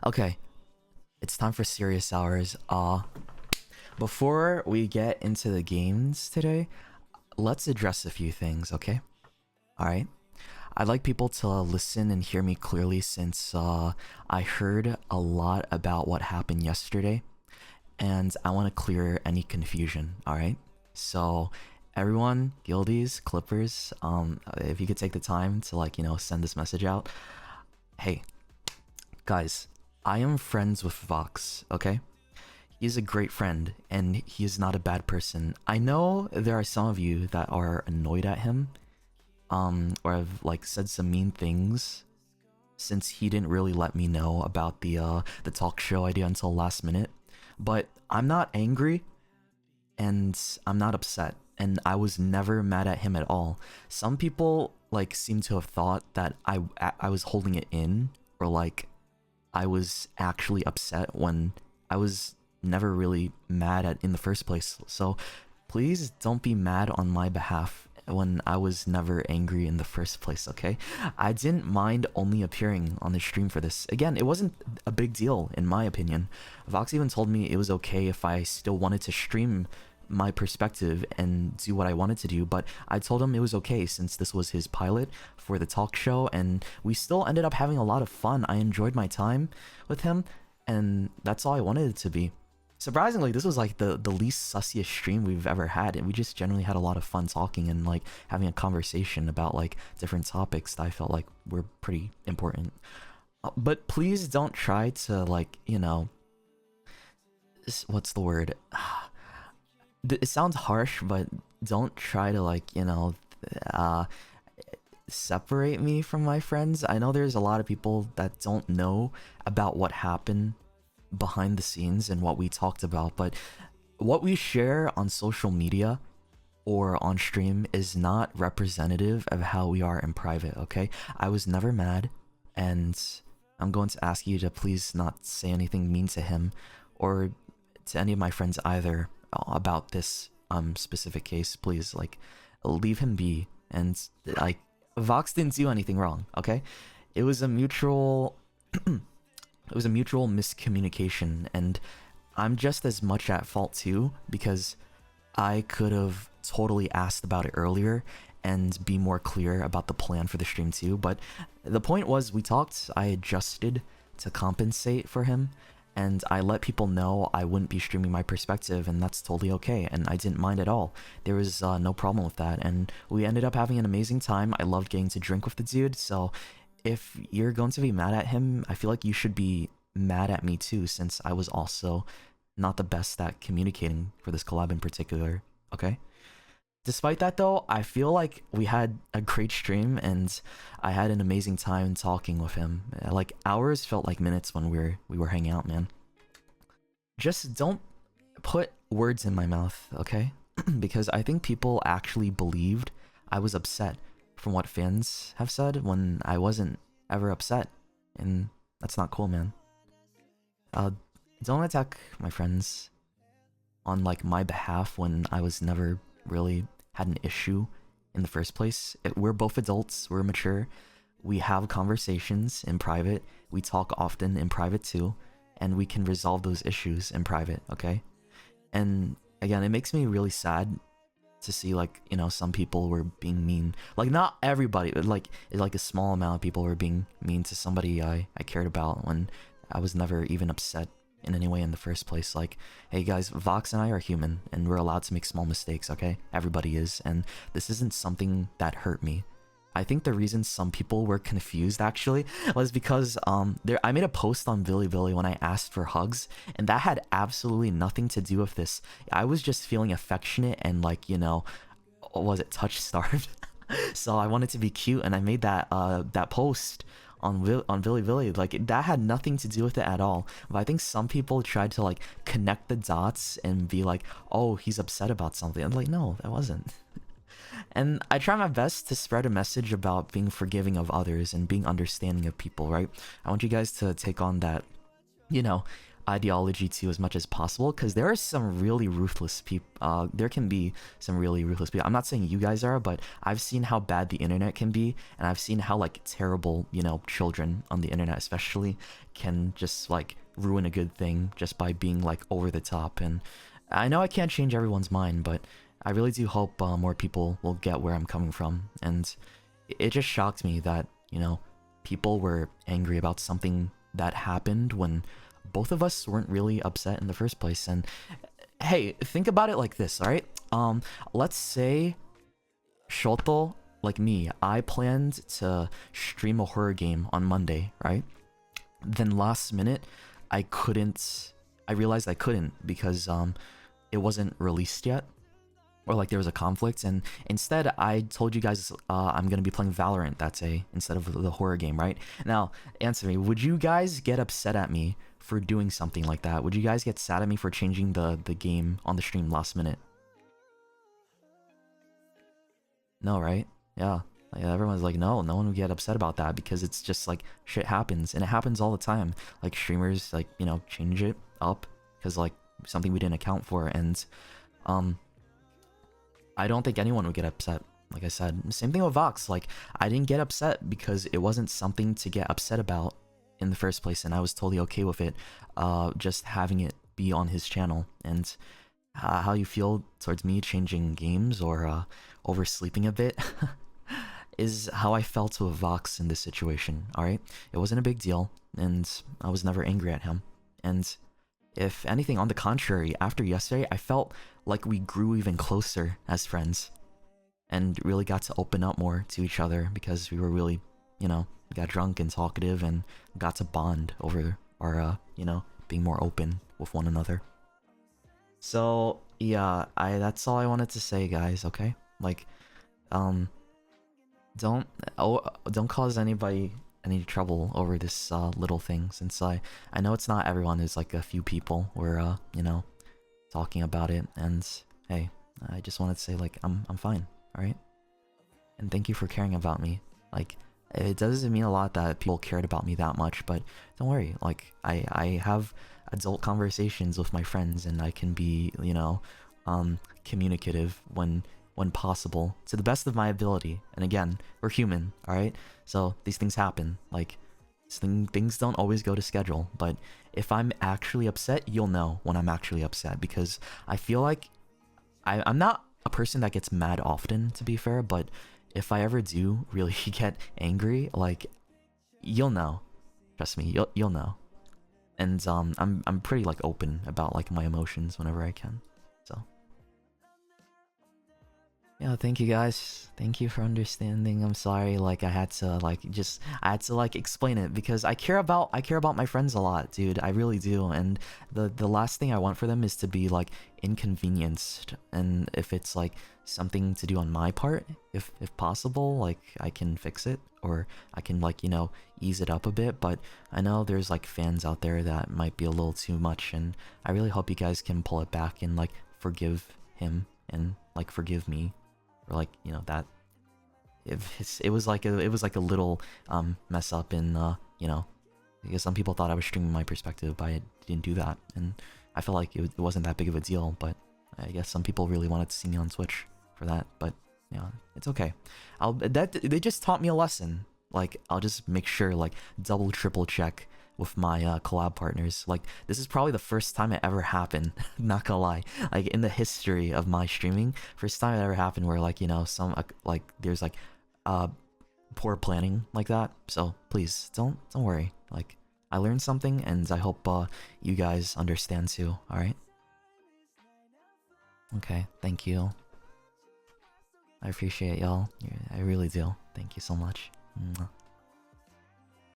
Okay, it's time for serious hours. Before we get into the games today, let's address a few things, okay? Alright. I'd like people to listen and hear me clearly since I heard a lot about what happened yesterday, and I want to clear any confusion, alright? So everyone, guildies, clippers, if you could take the time to, like, you know, send this message out. Hey, guys, I am friends with Vox, okay? He's a great friend, and he is not a bad person. I know there are some of you that are annoyed at him, or have, like, said some mean things, since he didn't really let me know about the talk show idea until last minute. But I'm not angry, and I'm not upset, and I was never mad at him at all. Some people, like, seem to have thought that I was holding it in, or, like, I was actually upset when I was never really mad at in the first place. So please don't be mad on my behalf when I was never angry in the first place, okay? I didn't mind only appearing on the stream for this. Again, it wasn't a big deal in my opinion. Vox even told me it was okay if I still wanted to stream my perspective and do what I wanted to do, but I told him it was okay since this was his pilot for the talk show, and we still ended up having a lot of fun. I enjoyed my time with him, and that's all I wanted it to be. Surprisingly, this was like the least sussiest stream we've ever had, and we just generally had a lot of fun talking and, like, having a conversation about, like, different topics that I felt like were pretty important. But please don't try to, like, you know, what's the word? It sounds harsh, but don't try to, like, you know, separate me from my friends. I know there's a lot of people that don't know about what happened behind the scenes and what we talked about, but what we share on social media or on stream is not representative of how we are in private, okay? I was never mad, and I'm going to ask you to please not say anything mean to him or to any of my friends either about this specific case. Please, like, leave him be. And, like, Vox didn't do anything wrong, okay? It was a mutual it was a mutual miscommunication, and I'm just as much at fault too, because I could have totally asked about it earlier and be more clear about the plan for the stream too. But the point was, we talked, I adjusted to compensate for him, and I let people know I wouldn't be streaming my perspective, and that's totally okay, and I didn't mind at all. There was no problem with that, and we ended up having an amazing time. I loved getting to drink with the dude, so if you're going to be mad at him, I feel like you should be mad at me too, since I was also not the best at communicating for this collab in particular, okay? Despite that though, I feel like we had a great stream, and I had an amazing time talking with him. Like, hours felt like minutes when we were hanging out, man. Just don't put words in my mouth, okay? Because I think people actually believed I was upset from what fans have said when I wasn't ever upset, and that's not cool, man. Don't attack my friends on, like, my behalf when I was never really had an issue in the first place. We're both adults, we're mature, we have conversations in private, we talk often in private too, and we can resolve those issues in private, okay? And again, it makes me really sad to see, like, you know, some people were being mean. Like, not everybody, but like a small amount of people were being mean to somebody I cared about when I was never even upset in any way in the first place. Like, hey guys, Vox and I are human, and we're allowed to make small mistakes, okay? Everybody is, and this isn't something that hurt me. I think the reason some people were confused actually was because I made a post on Billy when I asked for hugs, and that had absolutely nothing to do with this. I was just feeling affectionate and, like, you know, was it touch starved? So I wanted to be cute, and I made that that post on Billy. Like, that had nothing to do with it at all. But I think some people tried to, like, connect the dots and be like, oh, he's upset about something. I'm like, no, that wasn't. And I try my best to spread a message about being forgiving of others and being understanding of people, right? I want you guys to take on that, you know, ideology to as much as possible, because there are some really ruthless people. There can be some really ruthless people. I'm not saying you guys are, but I've seen how bad the internet can be, and I've seen how like terrible, you know, children on the internet especially can just like ruin a good thing just by being like over the top. And I know I can't change everyone's mind, but I really do hope more people will get where I'm coming from. And it just shocked me that, you know, people were angry about something that happened when both of us weren't really upset in the first place. And hey, think about it like this, all right? Let's say Shoto, like me, I planned to stream a horror game on Monday, right? Then last minute, I realized I couldn't because it wasn't released yet, or like there was a conflict, and instead I told you guys I'm gonna be playing Valorant that day instead of the horror game, right? Now, answer me, would you guys get upset at me for doing something like that? Would you guys get sad at me for changing the game on the stream last minute? No, right? Yeah. Everyone's like, no one would get upset about that because it's just like shit happens, and it happens all the time. Like streamers, like, you know, change it up because like something we didn't account for, and I don't think anyone would get upset. Like I said, same thing with Vox. Like, I didn't get upset because it wasn't something to get upset about in the first place, and I was totally okay with it, just having it be on his channel. And how you feel towards me changing games or oversleeping a bit is how I felt with Vox in this situation, alright? It wasn't a big deal, and I was never angry at him. And if anything, on the contrary, after yesterday, I felt like we grew even closer as friends and really got to open up more to each other because we were really, you know, got drunk and talkative and got to bond over our, you know, being more open with one another. So, yeah, that's all I wanted to say, guys, okay? Like, don't cause anybody any trouble over this little thing, since I know it's not everyone. There's like a few people were you know, talking about it, and hey, I just wanted to say like I'm fine, all right? And thank you for caring about me. Like, it doesn't mean a lot that people cared about me that much, but don't worry, like I have adult conversations with my friends, and I can be, you know, communicative when possible, to the best of my ability. And again, we're human, alright? So these things happen. Like, things don't always go to schedule, but if I'm actually upset, you'll know when I'm actually upset, because I feel like I'm not a person that gets mad often, to be fair, but if I ever do really get angry, like, you'll know. Trust me, you'll know. And I'm pretty like open about like my emotions whenever I can. So yeah, thank you guys. Thank you for understanding. I'm sorry, like I had to explain it because I care about my friends a lot, dude. I really do. And the last thing I want for them is to be like inconvenienced. And if it's like something to do on my part, if possible, like I can fix it, or I can, like, you know, ease it up a bit. But I know there's like fans out there that might be a little too much, and I really hope you guys can pull it back and like forgive him and like forgive me. Or like, you know, that if it was like a little mess up in you know, because some people thought I was streaming my perspective, but I didn't do that, and I felt like it wasn't that big of a deal. But I guess some people really wanted to see me on Twitch for that. But yeah, it's okay. They just taught me a lesson. Like, I'll just make sure, like, double triple check with my collab partners. Like, this is probably the first time it ever happened, not gonna lie, like in the history of my streaming, first time it ever happened where, like, you know, some like there's like poor planning like that. So please don't worry, like I learned something, and I hope you guys understand too. All right, okay, thank you, I appreciate y'all. I really do. Thank you so much. Mwah.